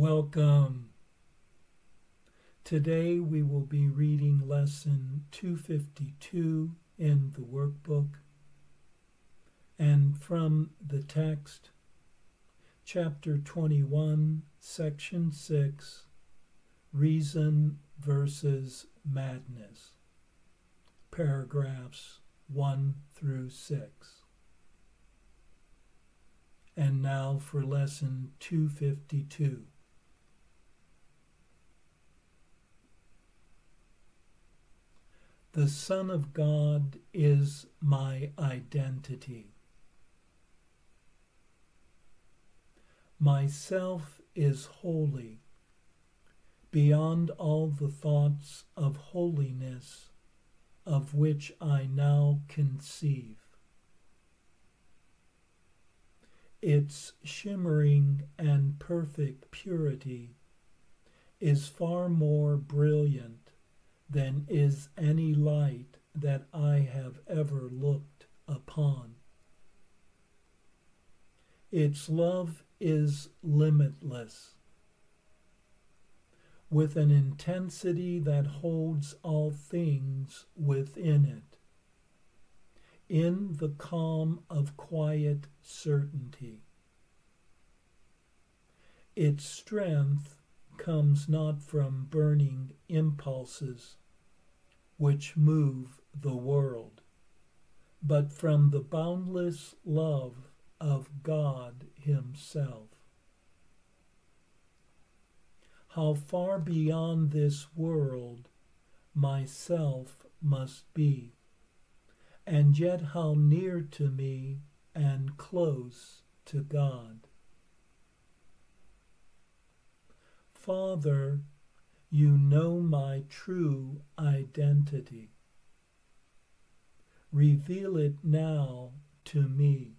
Welcome. Today we will be reading lesson 252 in the workbook, and from the text, chapter 21, section 6, Reason versus Madness, paragraphs 1 through 6. And now for lesson 252. The Son of God is my identity. Myself is holy, beyond all the thoughts of holiness of which I now conceive. Its shimmering and perfect purity is far more brilliant than is any light that I have ever looked upon. Its love is limitless, with an intensity that holds all things within it, in the calm of quiet certainty. Its strength comes not from burning impulses which move the world, but from the boundless love of God Himself. How far beyond this world myself must be, and yet how near to me and close to God. Father, you know my true identity. Reveal it now to me,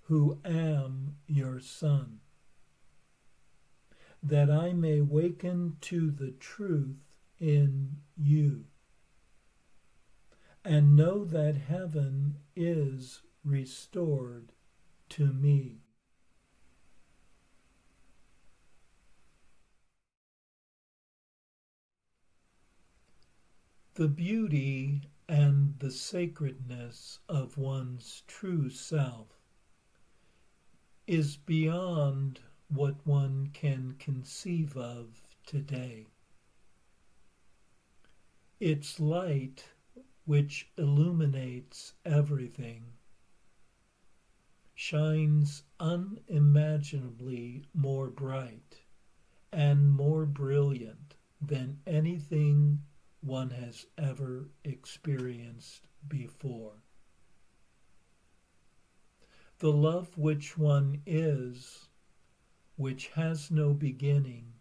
who am your Son, that I may waken to the truth in you, and know that heaven is restored to me. The beauty and the sacredness of one's true self is beyond what one can conceive of today. Its light, which illuminates everything, shines unimaginably more bright and more brilliant than anything one has ever experienced before. The love which one is, which has no beginning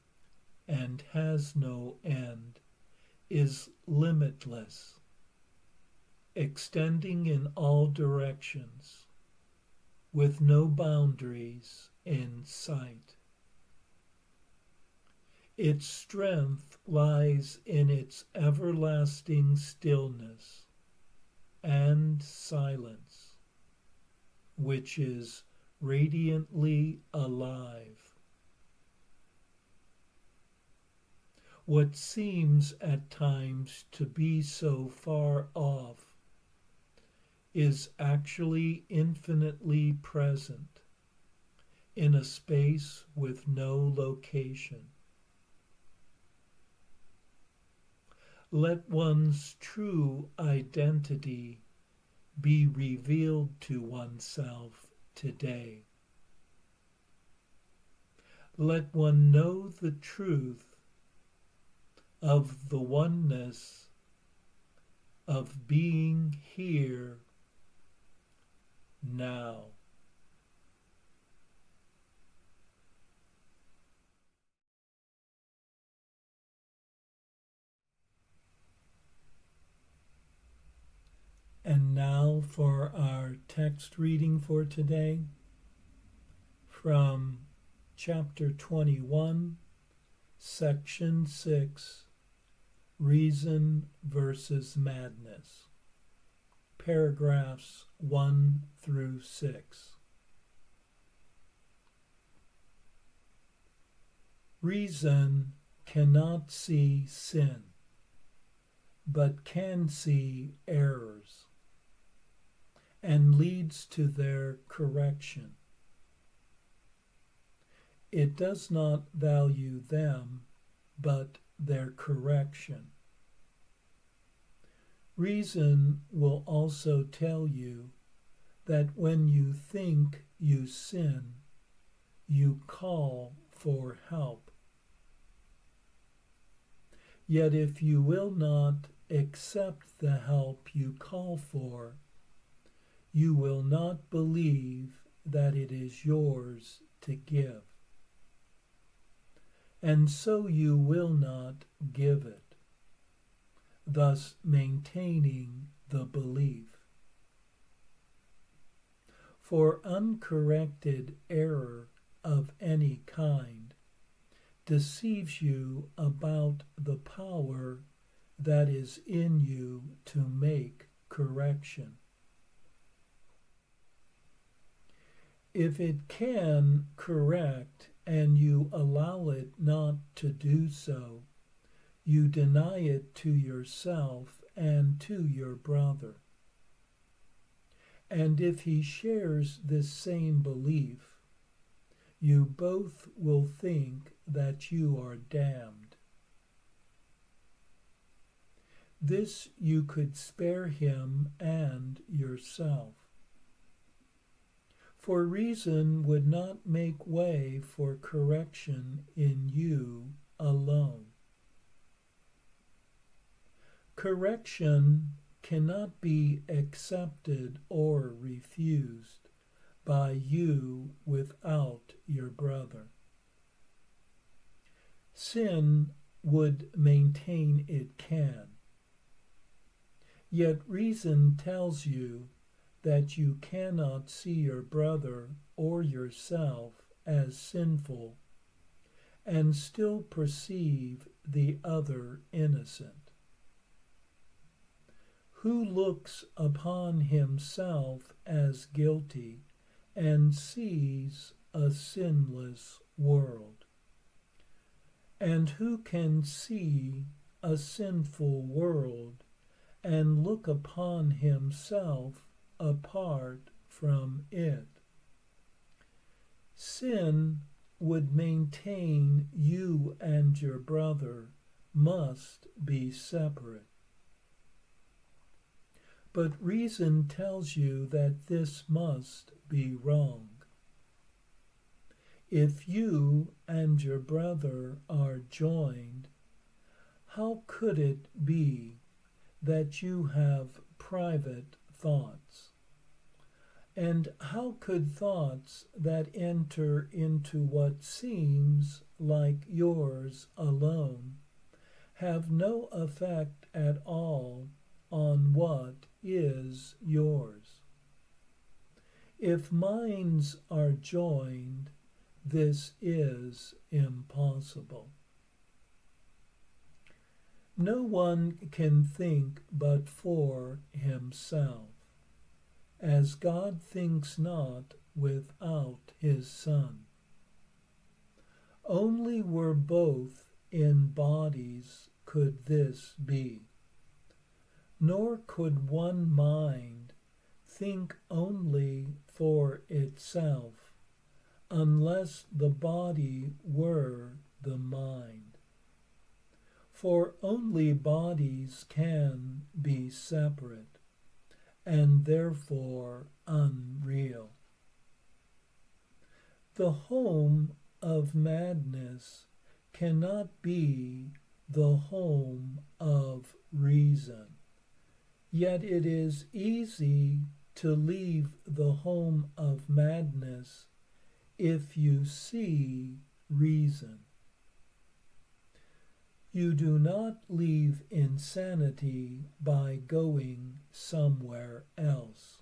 and has no end, is limitless, extending in all directions, with no boundaries in sight. Its strength lies in its everlasting stillness and silence, which is radiantly alive. What seems at times to be so far off is actually infinitely present in a space with no location. Let one's true identity be revealed to oneself today. Let one know the truth of the oneness of being here now. And now for our text reading for today from chapter 21, section 6, Reason versus Madness, paragraphs 1 through 6. Reason cannot see sin, but can see errors, and leads to their correction. It does not value them, but their correction. Reason will also tell you that when you think you sin, you call for help. Yet if you will not accept the help you call for, you will not believe that it is yours to give. And so you will not give it, thus maintaining the belief. For uncorrected error of any kind deceives you about the power that is in you to make correction. If it can correct and you allow it not to do so, you deny it to yourself and to your brother. And if he shares this same belief, you both will think that you are damned. This you could spare him and yourself. For reason would not make way for correction in you alone. Correction cannot be accepted or refused by you without your brother. Sin would maintain it can. Yet reason tells you that you cannot see your brother or yourself as sinful and still perceive the other innocent. Who looks upon himself as guilty and sees a sinless world? And who can see a sinful world and look upon himself apart from it? Sin would maintain you and your brother must be separate. But reason tells you that this must be wrong. If you and your brother are joined, how could it be that you have private thoughts? And how could thoughts that enter into what seems like yours alone have no effect at all on what is yours? If minds are joined, this is impossible. No one can think but for himself, as God thinks not without his Son. Only were both in bodies could this be, nor could one mind think only for itself, unless the body were the mind. For only bodies can be separate, and therefore unreal. The home of madness cannot be the home of reason, yet it is easy to leave the home of madness if you see reason. You do not leave insanity by going somewhere else.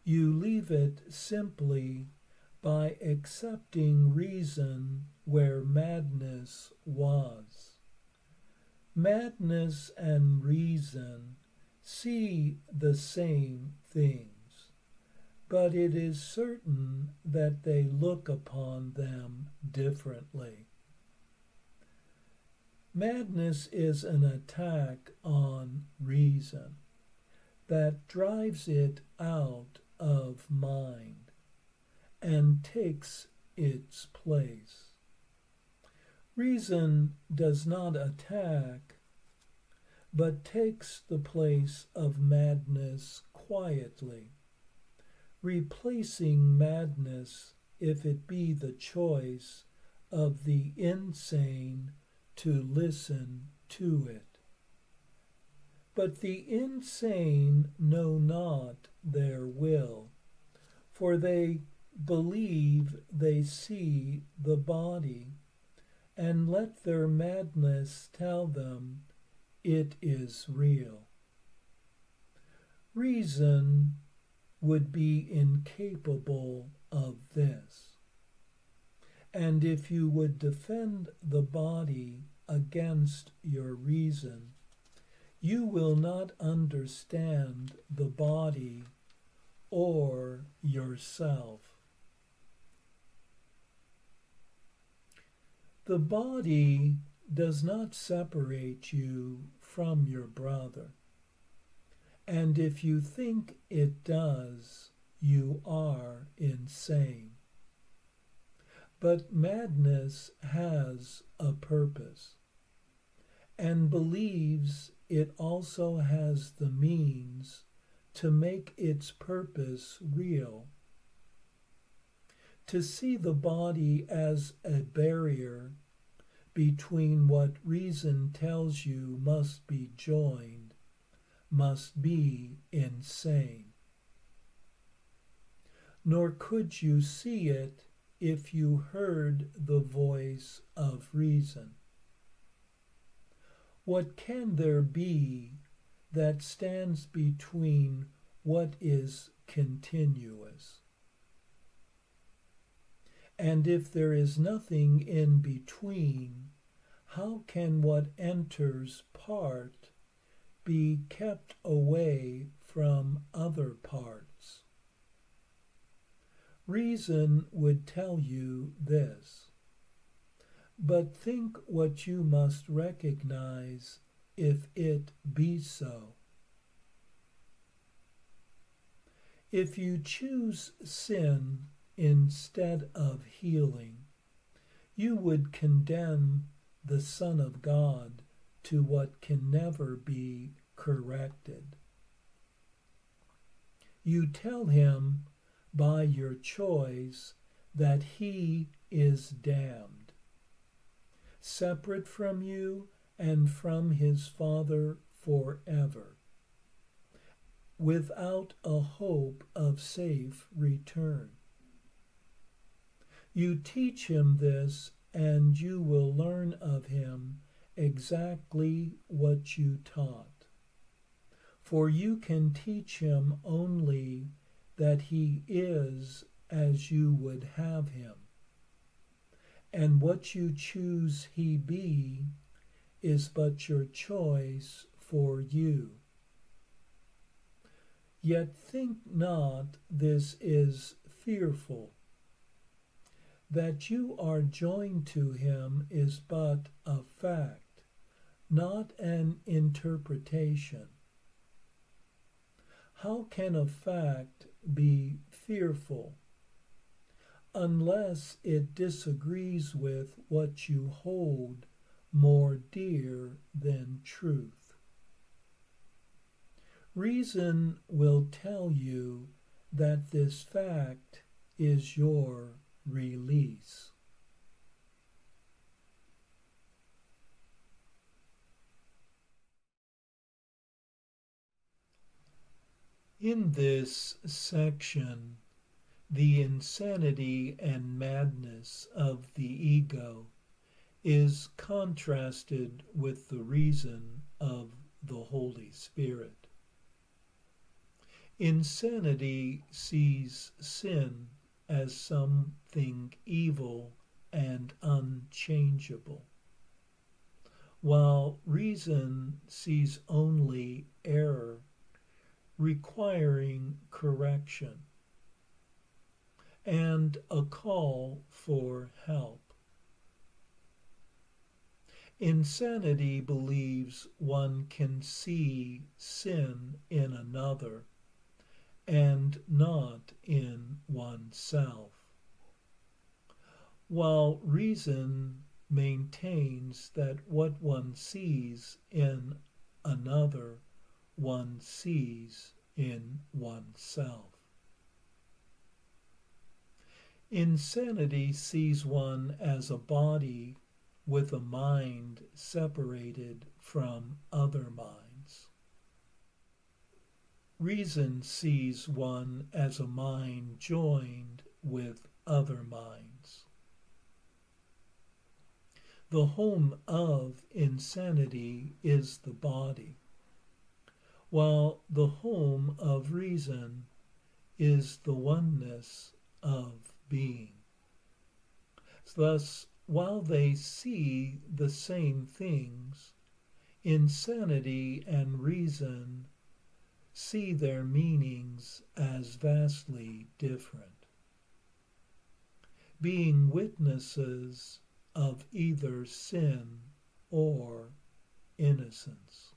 You leave it simply by accepting reason where madness was. Madness and reason see the same things, but it is certain that they look upon them differently. Madness is an attack on reason that drives it out of mind and takes its place. Reason does not attack, but takes the place of madness quietly, replacing madness if it be the choice of the insane to listen to it. But the insane know not their will, for they believe they see the body, and let their madness tell them it is real. Reason would be incapable of this. And if you would defend the body against your reason, you will not understand the body or yourself. The body does not separate you from your brother, and if you think it does, you are insane. But madness has a purpose, and believes it also has the means to make its purpose real. To see the body as a barrier between what reason tells you must be joined must be insane. Nor could you see it if you heard the voice of reason. What can there be that stands between what is continuous? And if there is nothing in between, how can what enters part be kept away from other parts? Reason would tell you this, but think what you must recognize if it be so. If you choose sin instead of healing, you would condemn the Son of God to what can never be corrected. You tell him by your choice that he is damned, separate from you and from his Father forever, without a hope of safe return. You teach him this, and you will learn of him exactly what you taught. For you can teach him only that he is as you would have him, and what you choose he be is but your choice for you. Yet think not this is fearful. That you are joined to him is but a fact, not an interpretation. How can a fact be fearful unless it disagrees with what you hold more dear than truth? Reason will tell you that this fact is your release. In this section, the insanity and madness of the ego is contrasted with the reason of the Holy Spirit. Insanity sees sin as something evil and unchangeable, while reason sees only error requiring correction. and a call for help. Insanity believes one can see sin in another and not in oneself, while reason maintains that what one sees in another one sees in oneself. Insanity sees one as a body with a mind separated from other minds. Reason sees one as a mind joined with other minds. The home of insanity is the body, while the home of reason is the oneness of being. Thus, while they see the same things, insanity and reason see their meanings as vastly different, being witnesses of either sin or innocence.